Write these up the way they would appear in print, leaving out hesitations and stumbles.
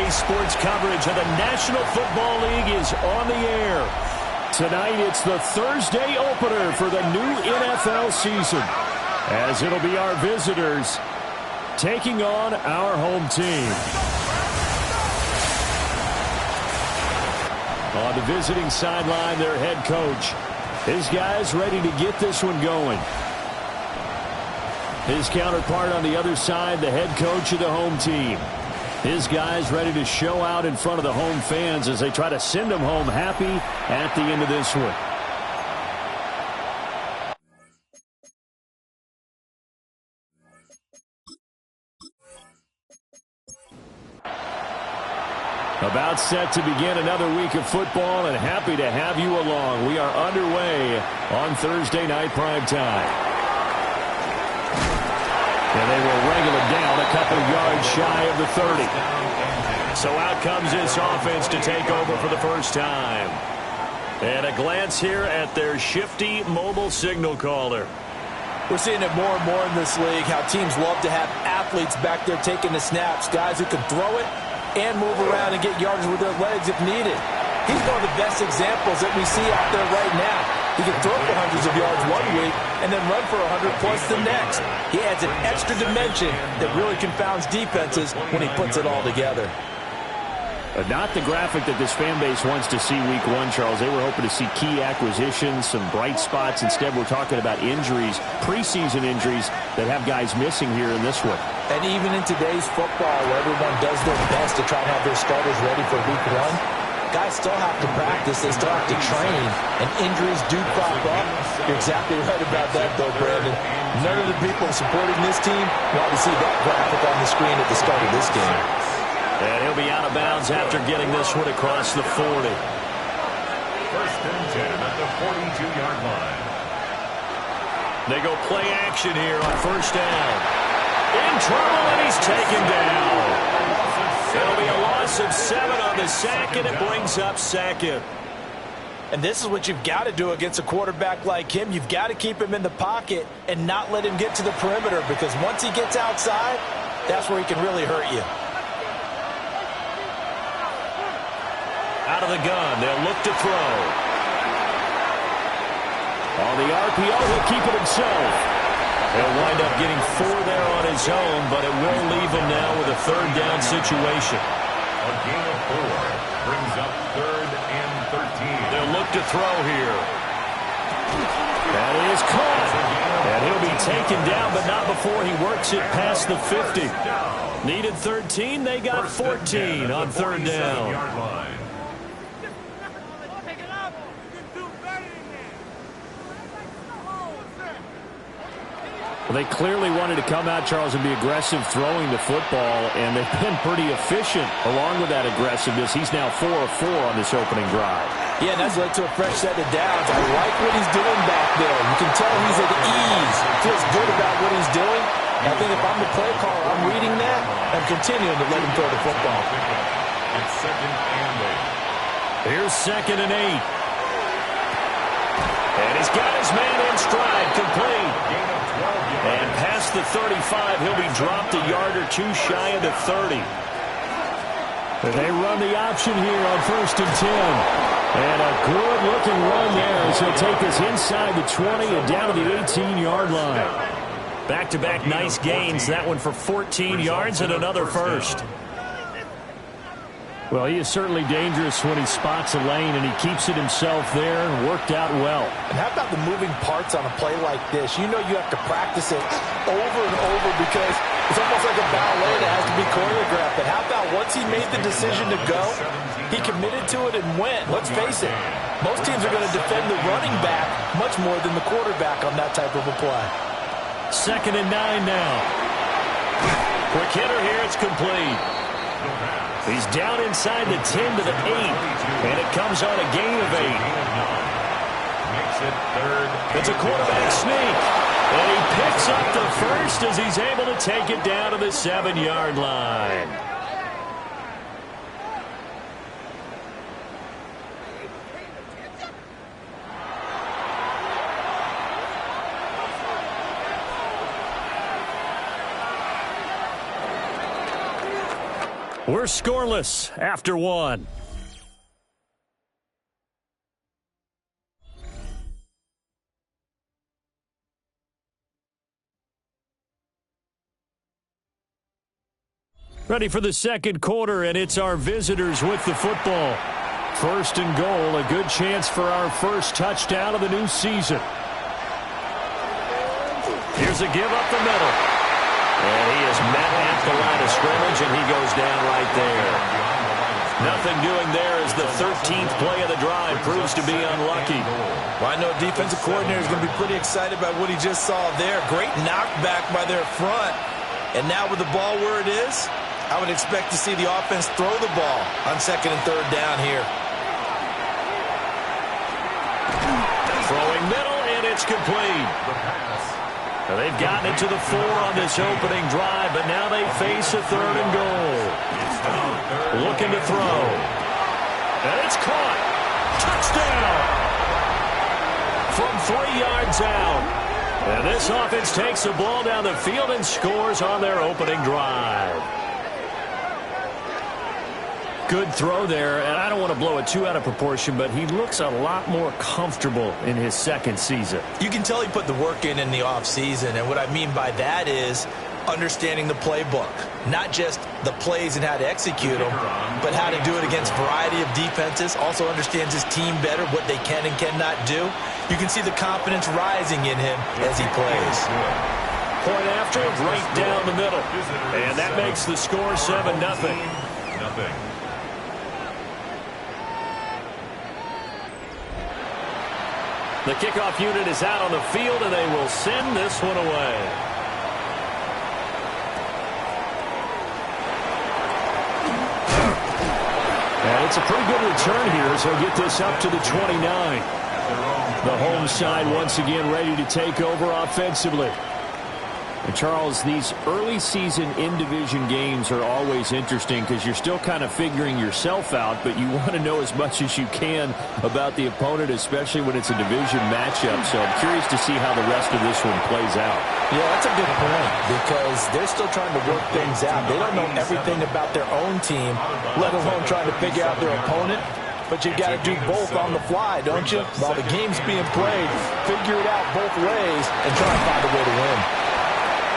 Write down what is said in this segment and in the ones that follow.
Today's sports coverage of the National Football League is on the air. Tonight, it's the Thursday opener for the new NFL season, as it'll be our visitors taking on our home team. On the visiting sideline, their head coach. His guys ready to get this one going. His counterpart on the other side, the head coach of the home team. His guys ready to show out in front of the home fans as they try to send them home happy at the end of this one. About set to begin another week of football, and happy to have you along. We are underway on Thursday night primetime. And they will wrangle it down a couple yards shy of the 30. So out comes this offense to take over for the first time. And a glance here at their shifty mobile signal caller. We're seeing it more and more in this league, how teams love to have athletes back there taking the snaps, guys who can throw it and move around and get yards with their legs if needed. He's one of the best examples that we see out there right now. He can throw for hundreds of yards one week and then run for 100-plus the next. He adds an extra dimension that really confounds defenses when he puts it all together. Not the graphic that this fan base wants to see week one, Charles. They were hoping to see key acquisitions, some bright spots. Instead, we're talking about injuries, preseason injuries that have guys missing here in this one. And even in today's football, where everyone does their best to try and have their starters ready for week one, guys still have to practice, they still have to train, and injuries do crop up. You're exactly right about that, though, Brandon. None of the people supporting this team want to see that graphic on the screen at the start of this game. And he'll be out of bounds after getting this one across the 40. First and 10 at the 42-yard line. They go play action here on first down. In trouble, and he's taken down. It'll be a loss of 7 on the sack, and it brings up second. And this is what you've got to do against a quarterback like him. You've got to keep him in the pocket and not let him get to the perimeter, because once he gets outside, that's where he can really hurt you. Out of the gun, they'll look to throw. On the RPO, he'll keep it himself. He'll wind up getting 4 there on his own, but it will leave him now with a third down situation. A gain of 4 brings up 3rd and 13. They'll look to throw here. That is caught. And he'll be taken down, but not before he works it past the 50. Needed 13, they got 14 on third down. Well, they clearly wanted to come out, Charles, and be aggressive throwing the football, and they've been pretty efficient along with that aggressiveness. He's now 4 of 4 on this opening drive. Yeah, and that's led to a fresh set of downs. I like what he's doing back there. You can tell he's at ease. Feels good about what he's doing. I think if I'm the play caller, I'm reading that and continuing to let him throw the football. It's 2nd and 8. Here's 2nd and 8. And he's got his man in stride, complete. And past the 35, he'll be dropped a yard or 2 shy of the 30. And they run the option here on 1st and 10. And a good-looking run there as he'll take this inside the 20 and down to the 18-yard line. Back-to-back nice gains. That one for 14 yards and another first. Well, he is certainly dangerous when he spots a lane, and he keeps it himself there and worked out well. And how about the moving parts on a play like this? You know you have to practice it over and over because it's almost like a ballet that has to be choreographed. But how about once he made the decision to go, he committed to it and went. Let's face it, most teams are going to defend the running back much more than the quarterback on that type of a play. 2nd and 9 now. Quick hitter here, it's complete. He's down inside the 10 to the 8, and it comes on a gain of 8. Makes it 3rd. It's a quarterback sneak, and he picks up the first as he's able to take it down to the 7-yard line. We're scoreless after one. Ready for the second quarter, and it's our visitors with the football. First and goal, a good chance for our first touchdown of the new season. Here's a give up the middle. And he is met at the line of scrimmage, and he goes down right there. Nothing doing there as the 13th play of the drive proves to be unlucky. Well, I know defensive coordinator is going to be pretty excited about what he just saw there. Great knockback by their front. And now with the ball where it is, I would expect to see the offense throw the ball on second and third down here. Throwing middle, and it's complete. Now they've gotten it to the 4 on this opening drive, but now they face a third and goal. Looking to throw. And it's caught. Touchdown! From 3 yards out. And this offense takes the ball down the field and scores on their opening drive. Good throw there, and I don't want to blow it too out of proportion, but he looks a lot more comfortable in his second season. You can tell he put the work in the offseason, and what I mean by that is understanding the playbook. Not just the plays and how to execute them, but how to do it against a variety of defenses. Also understands his team better, what they can and cannot do. You can see the confidence rising in him as he plays. Point after, right down the middle. And that makes the score 7-0. The kickoff unit is out on the field, and they will send this one away. And it's a pretty good return here as he'll get this up to the 29. The home side once again ready to take over offensively. And Charles, these early season in-division games are always interesting because you're still kind of figuring yourself out, but you want to know as much as you can about the opponent, especially when it's a division matchup. So I'm curious to see how the rest of this one plays out. Yeah, that's a good point because they're still trying to work things out. They don't know everything about their own team, let alone trying to figure out their opponent. But you've got to do both on the fly, don't you? While the game's being played, figure it out both ways and try and find a way to win.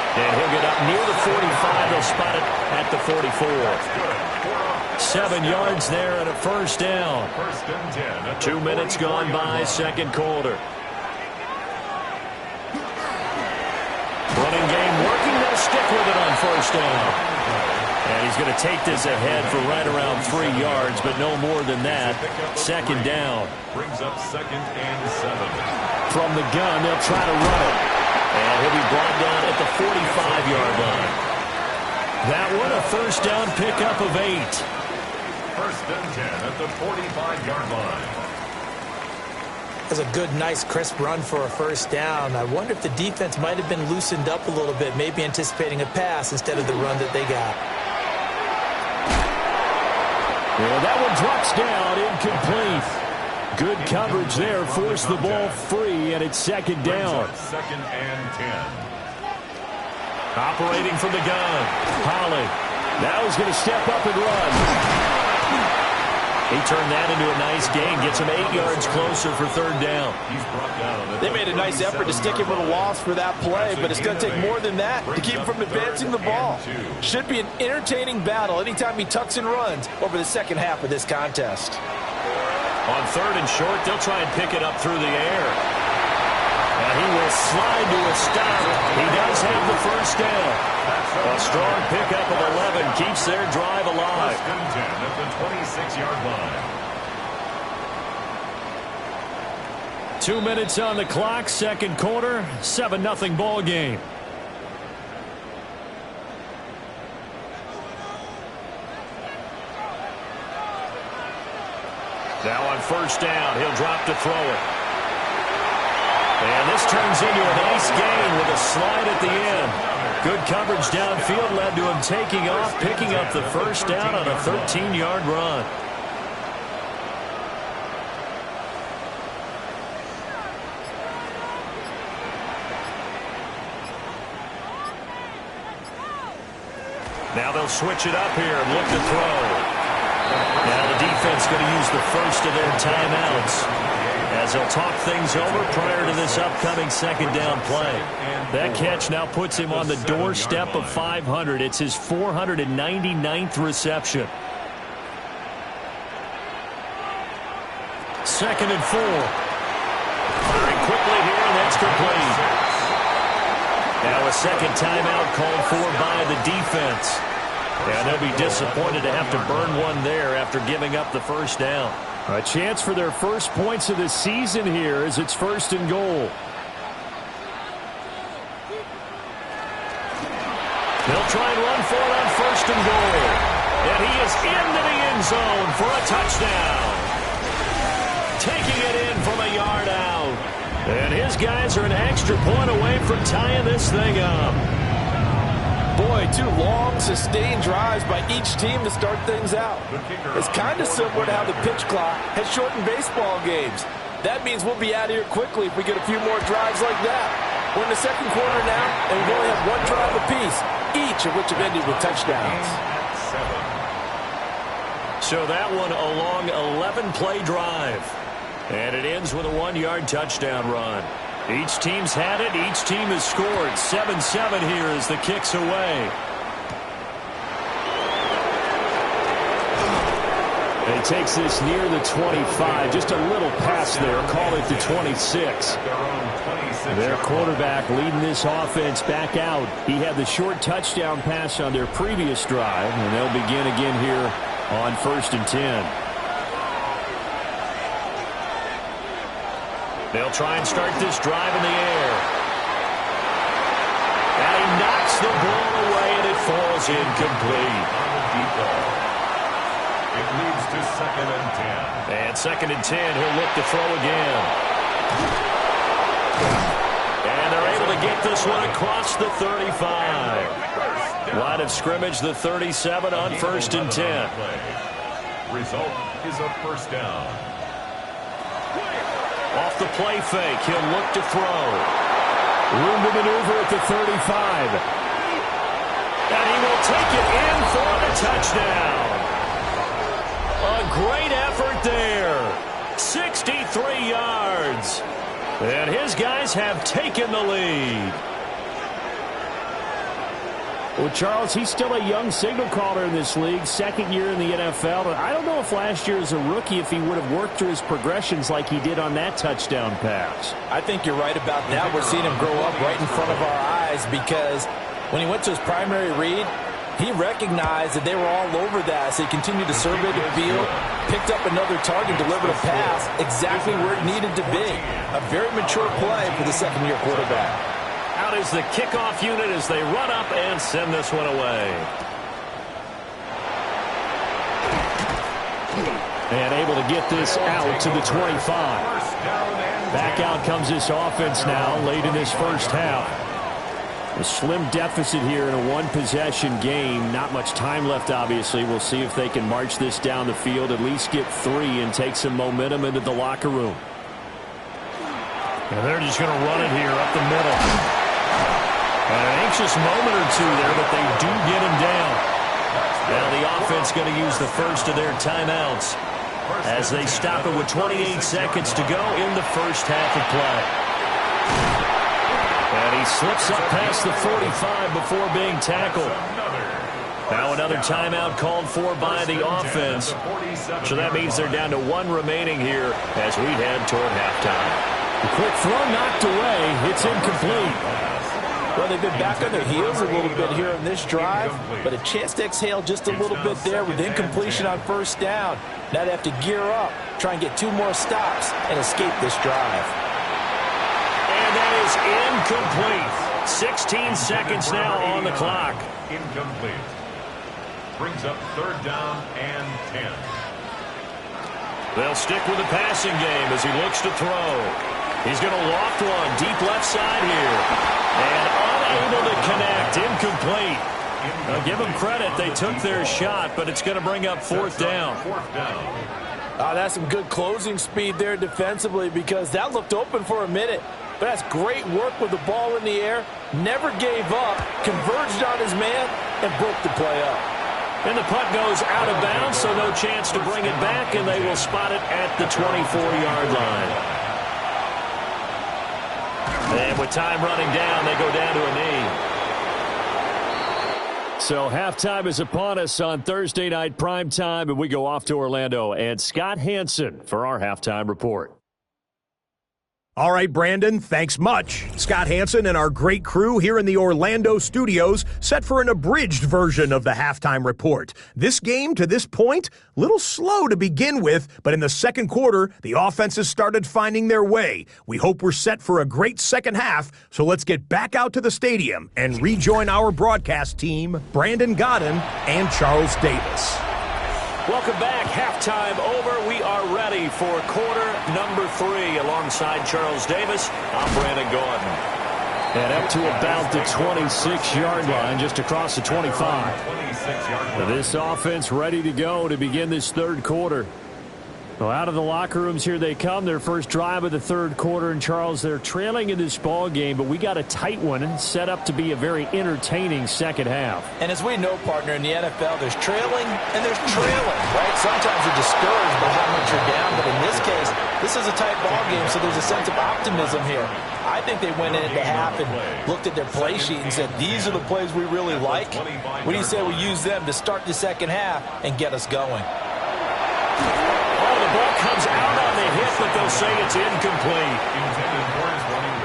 And he'll get up near the 45. They'll spot it at the 44. 7 yards there and a first down. 2 minutes gone by, second quarter. Running game working. They'll stick with it on first down. And he's going to take this ahead for right around 3 yards, but no more than that. Second down. Brings up second and 7. From the gun, they'll try to run it. And he'll be brought down at the 45-yard line. That one, a first down pickup of 8. First and 10 at the 45-yard line. That's a good, nice, crisp run for a first down. I wonder if the defense might have been loosened up a little bit, maybe anticipating a pass instead of the run that they got. Well, that one drops down, incomplete. Good coverage there, forced the ball free, and it's second down. Second and 10. Operating from the gun, Holly. Now he's going to step up and run. He turned that into a nice gain, gets him 8 yards closer for third down. They made a nice effort to stick him with a loss for that play, but it's going to take more than that to keep him from advancing the ball. Should be an entertaining battle anytime he tucks and runs over the second half of this contest. On third and short, they'll try and pick it up through the air. And he will slide to a stop. He does have the first down. A strong pickup of 11 keeps their drive alive. First and 10 at the 26-yard line. 2 minutes on the clock, second quarter, 7-0 ball game. Now on first down, he'll drop to throw it. And this turns into a nice gain with a slide at the end. Good coverage downfield led to him taking off, picking up the first down on a 13-yard run. Now they'll switch it up here and look to throw. Now the defense going to use the first of their timeouts as they'll talk things over prior to this upcoming second down play. That catch now puts him on the doorstep of 500. It's his 499th reception. 2nd and 4. Firing quickly here, and that's complete. Now a second timeout called for by the defense. And they'll be disappointed to have to burn one there after giving up the first down. A chance for their first points of the season here as it's 1st and goal. They'll try and run for it on 1st and goal. And he is into the end zone for a touchdown. Taking it in from a yard out. And his guys are an extra point away from tying this thing up. Boy, 2 long, sustained drives by each team to start things out. It's kind of similar to how the pitch clock has shortened baseball games. That means we'll be out of here quickly if we get a few more drives like that. We're in the second quarter now, and we only have 1 drive apiece, each of which have ended with touchdowns. So that one a long 11-play drive. And it ends with a 1-yard touchdown run. Each team's had it. Each team has scored. 7-7 here as the kick's away. And he takes this near the 25. Just a little pass there. Call it the 26. Their quarterback leading this offense back out. He had the short touchdown pass on their previous drive. And they'll begin again here on 1st and 10. They'll try and start this drive in the air. And he knocks the ball away, and it falls incomplete. It leads to 2nd and 10. And 2nd and 10, he'll look to throw again. And they're able to get this one across the 35. Line of scrimmage, the 37 on 1st and 10. Result is a first down. Off the play fake, he'll look to throw. Room to maneuver at the 35. And he will take it in for the touchdown. A great effort there. 63 yards. And his guys have taken the lead. Well, Charles, he's still a young signal caller in this league, 2nd year in the NFL. But I don't know if last year as a rookie if he would have worked through his progressions like he did on that touchdown pass. I think you're right about that. We're seeing him grow up right in front of our eyes because when he went to his primary read, he recognized that they were all over that. So he continued to survey the field, picked up another target, delivered a pass exactly where it needed to be. A very mature play for the 2nd-year quarterback. Out is the kickoff unit as they run up and send this one away. And able to get this out to the 25. Back out comes this offense now late in this first half. A slim deficit here in a 1-possession game. Not much time left, obviously. We'll see if they can march this down the field, at least get 3 and take some momentum into the locker room. And they're just going to run it here up the middle. And an anxious moment or 2 there, but they do get him down. Now the offense going to use the first of their timeouts as they stop it with 28 seconds to go in the first half of play. And he slips up past the 45 before being tackled. Now another timeout called for by the offense. So that means they're down to 1 remaining here as we head toward halftime. The quick throw knocked away. It's incomplete. Well, they've been back on their heels a little bit here in this drive, but a chance to exhale just a little bit there with incompletion on 1st down. Now they have to gear up, try and get 2 more stops, and escape this drive. And that is incomplete. 16 seconds now on the clock. Incomplete. Brings up 3rd down and 10. They'll stick with the passing game as he looks to throw. He's going to loft one deep left side here. And unable to connect. Incomplete. Now give them credit. They took their shot, but it's going to bring up 4th down. That's some good closing speed there defensively because that looked open for a minute. But that's great work with the ball in the air. Never gave up. Converged on his man. and broke the play up. And the punt goes out of bounds, so no chance to bring it back, and they will spot it at the 24-yard line. And with time running down, they go down to a knee. So halftime is upon us on Thursday night primetime, and we go off to Orlando. And Scott Hansen for our halftime report. All right, Brandon, thanks much. Scott Hansen and our great crew here in the Orlando studios set for an abridged version of the halftime report. This game, to this point, a little slow to begin with, but in the second quarter, the offenses started finding their way. We hope we're set for a great second half, so let's get back out to the stadium and rejoin our broadcast team, Brandon Godden and Charles Davis. Welcome back. Halftime over. We are ready for quarter number 3 alongside Charles Davis. I'm Brandon Gordon. And up to about the 26-yard line, just across the 25. This offense ready to go to begin this third quarter. Well, out of the locker rooms here they come. Their first drive of the third quarter. And, Charles, they're trailing in this ball game, but we got a tight one set up to be a very entertaining second half. And as we know, partner, in the NFL, there's trailing and there's trailing, right? Sometimes you're discouraged by how much you're down, but in this case, this is a tight ball game, so there's a sense of optimism here. I think they went into half and looked at their play sheet and said, these are the plays we really like. What do you say we use them to start the second half and get us going? The ball comes out on the hit, but they'll say it's incomplete.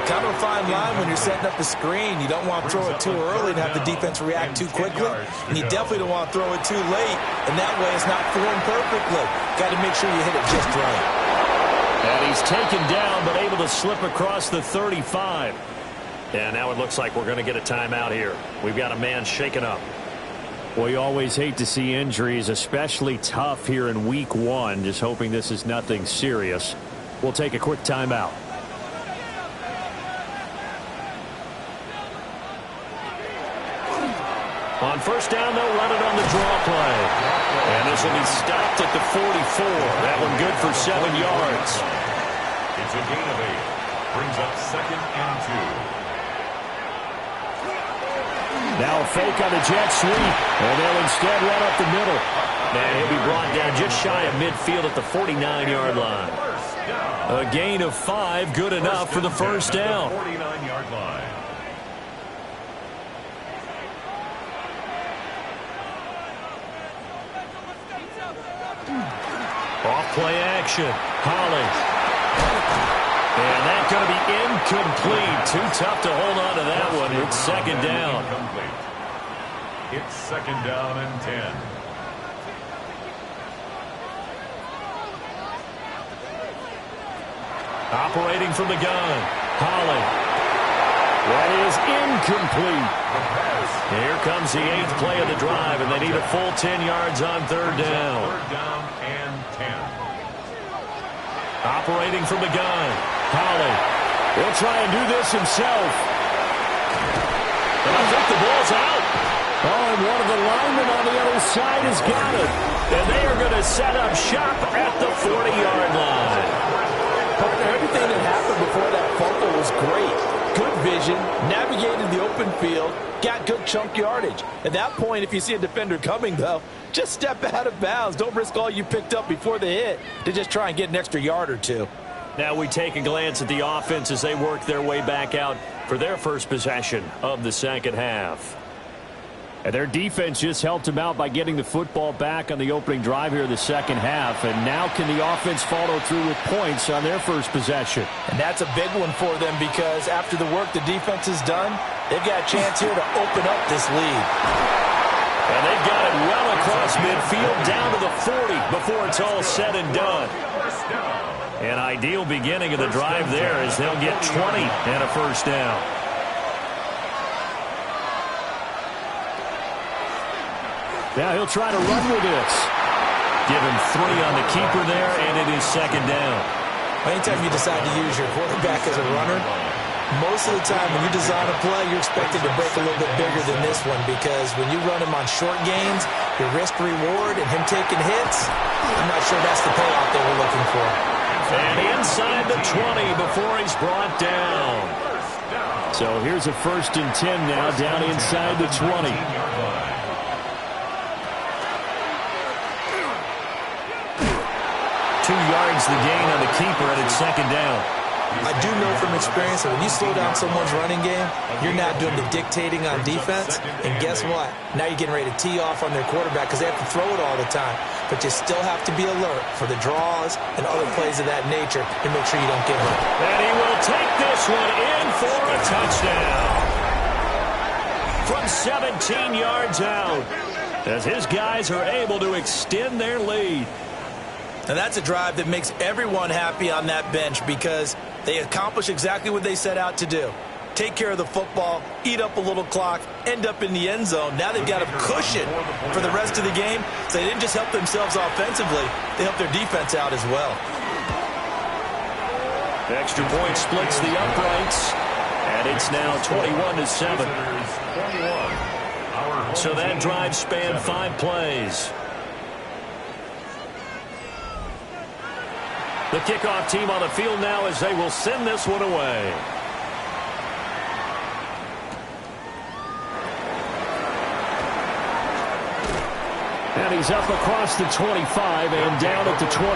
Kind of a fine line when you're setting up the screen. You don't want to throw it too early and have the defense react too quickly. And you definitely don't want to throw it too late. And that way it's not formed perfectly. Got to make sure you hit it just right. And he's taken down, but able to slip across the 35. And now it looks like we're going to get a timeout here. We've got a man shaken up. Well, you always hate to see injuries, especially tough here in week 1. Just hoping this is nothing serious. We'll take a quick timeout. On first down, they'll run it on the draw play. And this will be stopped at the 44. That one good for 7 yards. It's a gain of 8. Brings up 2nd and 2. Now a fake on the jet sweep, and they'll instead run up the middle. And he'll be brought down just shy of midfield at the 49-yard line. A gain of 5, good enough for the first down. 49-yard line. Off play action. Holly. And that's going to be incomplete. Too tough to hold on to that one. It's second down. It's 2nd down and 10. Operating from the gun. Holly. That is incomplete. Here comes the 8th play of the drive, and they need a full 10 yards on third down. 3rd down and 10. Operating from the gun. Holly. He'll try and do this himself. And I think the ball's out. Oh, and one of the linemen on the other side has got it. And they are going to set up shop at the 40-yard line. Partner, everything that happened before that fumble was great. Good vision, navigated the open field, got good chunk yardage. At that point, if you see a defender coming, though, just step out of bounds. Don't risk all you picked up before the hit to just try and get an extra yard or two. Now we take a glance at the offense as they work their way back out for their first possession of the second half. And their defense just helped them out by getting the football back on the opening drive here in the second half. And now can the offense follow through with points on their first possession? And that's a big one for them because after the work the defense has done, they've got a chance here to open up this lead. And they've got it well across midfield down to the 40 before it's all said and done. An ideal beginning of the drive there as they'll get 20 and a first down. Now he'll try to run with this. Give him 3 on the keeper there, and it is second down. Anytime you decide to use your quarterback as a runner, most of the time when you design a play, you're expected to break a little bit bigger than this one because when you run him on short gains, your risk-reward and him taking hits, I'm not sure that's the payoff they were looking for. And inside the 20 before he's brought down. So here's a 1st and 10 now down inside the 20. 2 yards the gain on the keeper, and it's second down. I do know from experience that when you slow down someone's running game, you're not doing the dictating on defense. And guess what? Now you're getting ready to tee off on their quarterback because they have to throw it all the time. But you still have to be alert for the draws and other plays of that nature to make sure you don't get hurt. And he will take this one in for a touchdown. From 17 yards out, as his guys are able to extend their lead. And that's a drive that makes everyone happy on that bench because they accomplish exactly what they set out to do. Take care of the football, eat up a little clock, end up in the end zone. Now they've got a cushion for the rest of the game, so they didn't just help themselves offensively, they helped their defense out as well. Extra point splits the uprights, and it's now 21-7. So that drive spanned 5 plays. The kickoff team on the field now as they will send this one away. And he's up across the 25 and down at the 28.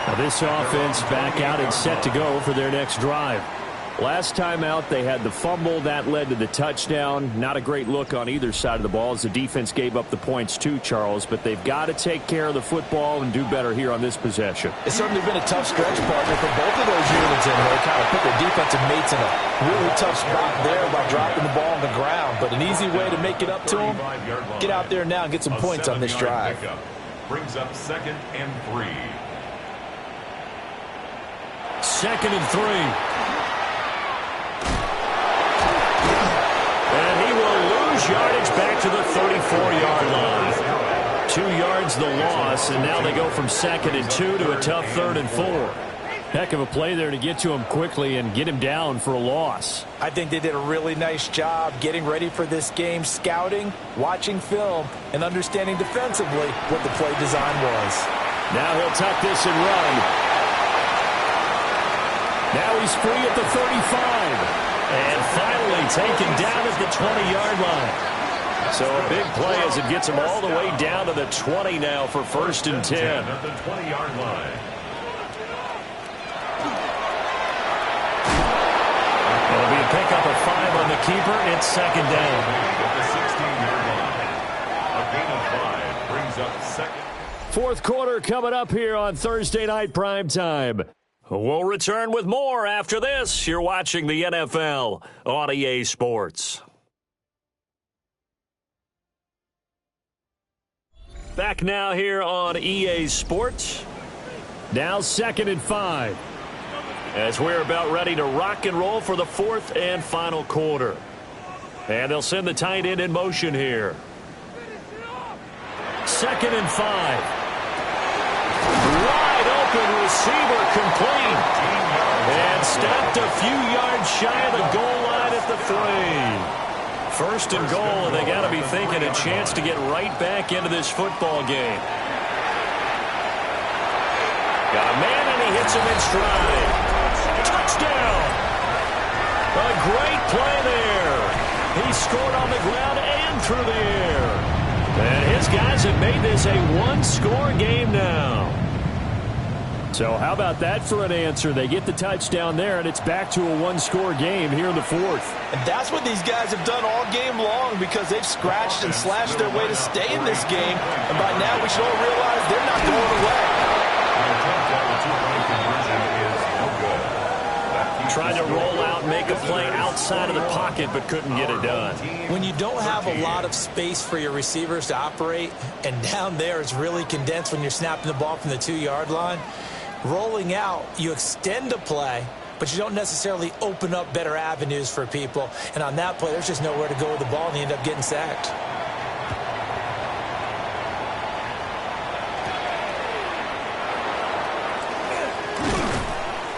Now this offense back out and set to go for their next drive. Last time out, they had the fumble. That led to the touchdown. Not a great look on either side of the ball as the defense gave up the points too, Charles. But they've got to take care of the football and do better here on this possession. It's certainly been a tough stretch, partner, for both of those units, and they kind of put their defensive mates in a really tough spot there by dropping the ball on the ground. But an easy way to make it up to them, get out there now and get some points on this drive. Brings up 2nd and 3. 2nd and 3. And he will lose yardage back to the 34-yard line. 2 yards the loss, and now they go from 2nd and 2 to a tough 3rd and 4. Heck of a play there to get to him quickly and get him down for a loss. I think they did a really nice job getting ready for this game, scouting, watching film, and understanding defensively what the play design was. Now he'll tuck this and run. Now he's free at the 35. And finally taken down at the 20-yard line. So a big play as it gets him all the way down to the 20 now for 1st and 10. At the 20-yard line. It'll be a pickup of 5 on the keeper. It's 2nd down. At the 16-yard line. A gain of 5 brings up 2nd. 4th quarter coming up here on Thursday Night Primetime. We'll return with more after this. You're watching the NFL on EA Sports. Back now here on EA Sports. Now 2nd and 5. As we're about ready to rock and roll for the 4th and final quarter. And they'll send the tight end in motion here. 2nd and 5. Wide open receiver complete. And stopped a few yards shy of the goal line at the 3. 1st and goal, and they got to be thinking a chance to get right back into this football game. Got a man, and he hits him in stride. Touchdown! A great play there. He scored on the ground and through the air. And his guys have made this a 1-score game now. So how about that for an answer? They get the touchdown there, and it's back to a 1-score game here in the 4th. And that's what these guys have done all game long because they've scratched and slashed their way to stay in this game. And by now we should all realize they're not going away. Tried to roll out, make a play outside of the pocket, but couldn't get it done. When you don't have a lot of space for your receivers to operate, and down there it's really condensed when you're snapping the ball from the 2-yard line, rolling out, you extend a play, but you don't necessarily open up better avenues for people. And on that play, there's just nowhere to go with the ball, and they end up getting sacked.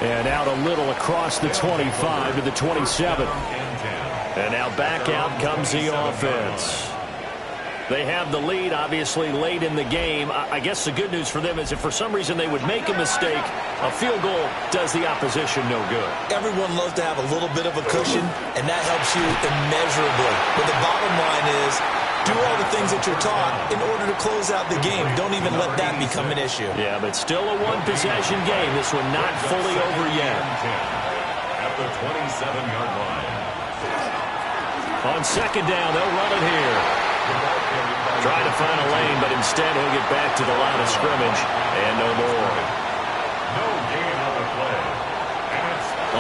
And out a little across the 25 to the 27. And now back out comes the offense. They have the lead, obviously, late in the game. I guess the good news for them is if for some reason they would make a mistake, a field goal does the opposition no good. Everyone loves to have a little bit of a cushion, and that helps you immeasurably. But the bottom line is, do all the things that you're taught in order to close out the game. Don't even let that become an issue. Yeah, but still a one-possession game. This one not fully over yet. At the 27-yard line. On second down, they'll run it here. Trying to find a lane, but instead he'll get back to the line of scrimmage and no more. No gain on the play.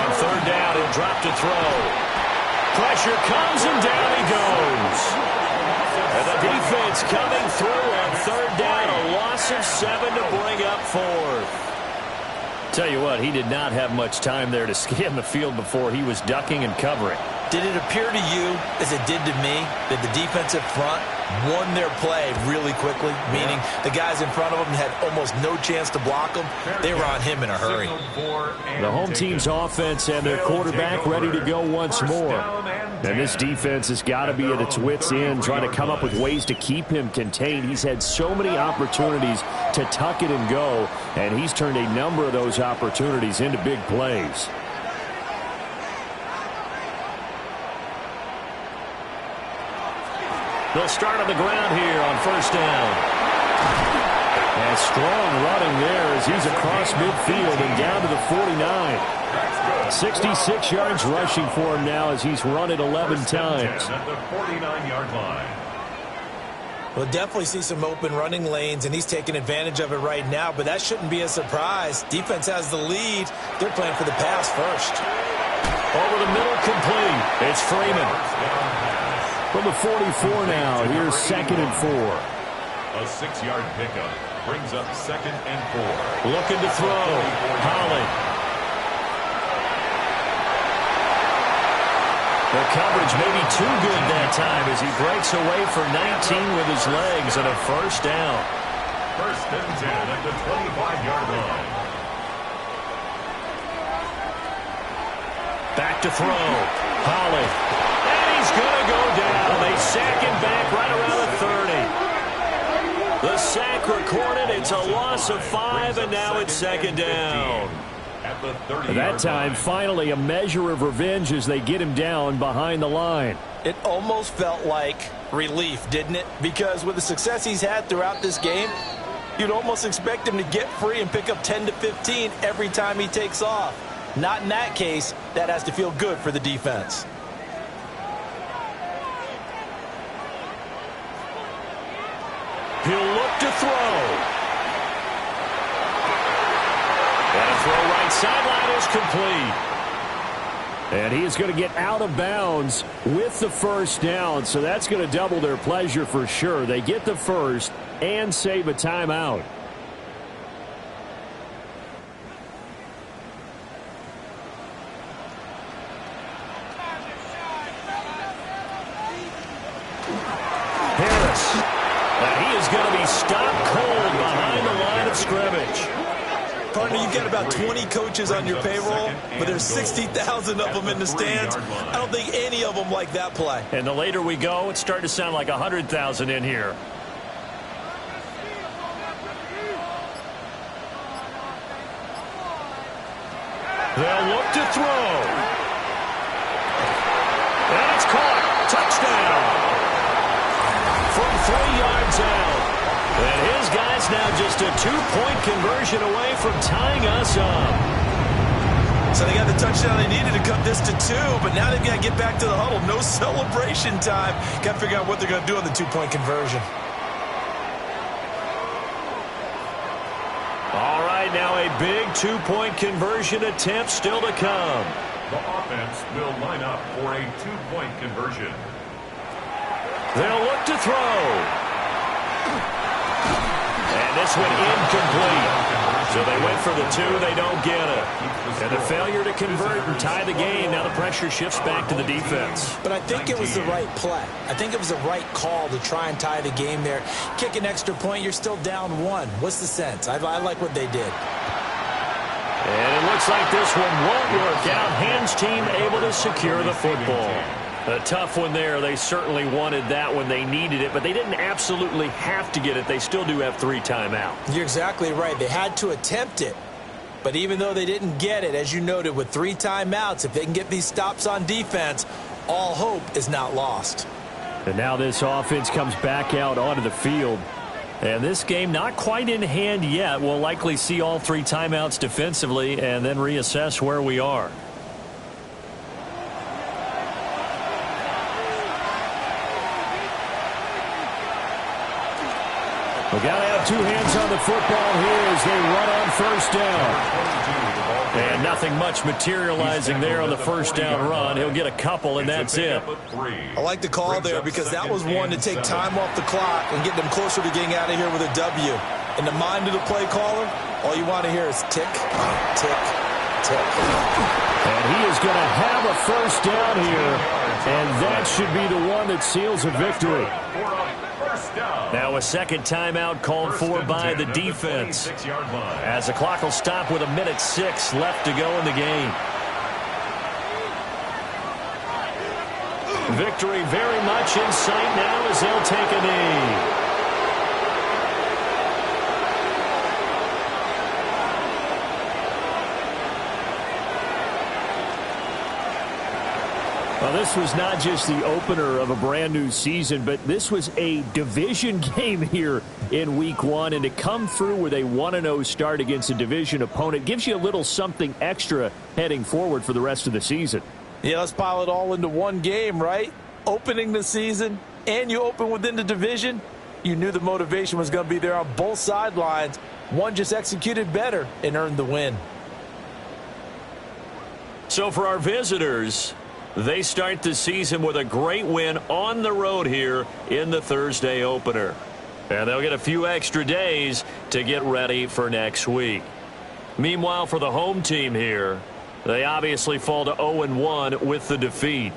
On third down, he'll drop to throw. Pressure comes and down he goes. And the defense coming through on third down, a loss of 7 to bring up fourth. Tell you what, he did not have much time there to scan the field before he was ducking and covering. Did it appear to you, as it did to me, that the defensive front won their play really quickly? Meaning the guys in front of them had almost no chance to block them. They were on him in a hurry. The home team's offense and their quarterback ready to go once more. And this defense has got to be at its wits' end, trying to come up with ways to keep him contained. He's had so many opportunities to tuck it and go, and he's turned a number of those opportunities into big plays. They'll start on the ground here on first down. And strong running there as he's across midfield and down to the 49. 66 yards rushing for him now as he's run it 11 times. At the 49-yard line. We'll definitely see some open running lanes, and he's taking advantage of it right now, but that shouldn't be a surprise. Defense has the lead. They're playing for the pass first. Over the middle, complete. It's Freeman. From the 44 now, here's 2nd and 4. A 6-yard pickup brings up 2nd and 4. Looking to throw. Holland. The coverage may be too good that time as he breaks away for 19 with his legs and a first down. 1st and 10 at the 25-yard line. Back to throw. Holland. He's going to go down. They sack him back right around the 30. The sack recorded. It's a loss of 5, and now it's 2nd down. At that time, finally a measure of revenge as they get him down behind the line. It almost felt like relief, didn't it? Because with the success he's had throughout this game, you'd almost expect him to get free and pick up 10 to 15 every time he takes off. Not in that case. That has to feel good for the defense. He'll look to throw. And a throw right sideline is complete. And he is going to get out of bounds with the first down, so that's going to double their pleasure for sure. They get the first and save a timeout. Going to be stopped cold behind the line of scrimmage. Partner, you've got about 20 coaches on your payroll, but there's 60,000 of them in the stands. I don't think any of them like that play. And the later we go, it's starting to sound like 100,000 in here. They'll look to throw. And it's caught. Touchdown. From 3 yards out. And his guy's now just a 2-point conversion away from tying us up. So they got the touchdown they needed to cut this to 2, but now they've got to get back to the huddle. No celebration time. Got to figure out what they're going to do on the 2-point conversion. All right, now a big 2-point conversion attempt still to come. The offense will line up for a 2-point conversion. They'll look to throw. And this one incomplete. So they went for the 2, they don't get it. And a failure to convert and tie the game. Now the pressure shifts back to the defense. But I think it was the right play. I think it was the right call to try and tie the game there. Kick an extra point, you're still down 1. What's the sense? I like what they did. And it looks like this one won't work out. Hands team able to secure the football. A tough one there. They certainly wanted that when they needed it, but they didn't absolutely have to get it. They still do have 3 timeouts. You're exactly right. They had to attempt it. But even though they didn't get it, as you noted, with 3 timeouts, if they can get these stops on defense, all hope is not lost. And now this offense comes back out onto the field. And this game not quite in hand yet. We'll likely see all 3 timeouts defensively and then reassess where we are. We got to have 2 hands on the football here as they run on first down. And nothing much materializing there on the first down run. He'll get a couple, and that's it. I like the call there because that was one to take time off the clock and get them closer to getting out of here with a W. In the mind of the play caller, all you want to hear is tick, tick, tick. And he is going to have a first down here, and that should be the one that seals a victory. Now a second timeout called for by the defense, as the clock will stop with 1:06 left to go in the game. Victory very much in sight now as they'll take a knee. Well, this was not just the opener of a brand new season, but this was a division game here in week 1. And to come through with a 1-0 start against a division opponent gives you a little something extra heading forward for the rest of the season. Yeah, let's pile it all into one game, right? Opening the season, and you open within the division. You knew the motivation was going to be there on both sidelines. One just executed better and earned the win. So for our visitors, they start the season with a great win on the road here in the Thursday opener. And they'll get a few extra days to get ready for next week. Meanwhile, for the home team here, they obviously fall to 0-1 with the defeat.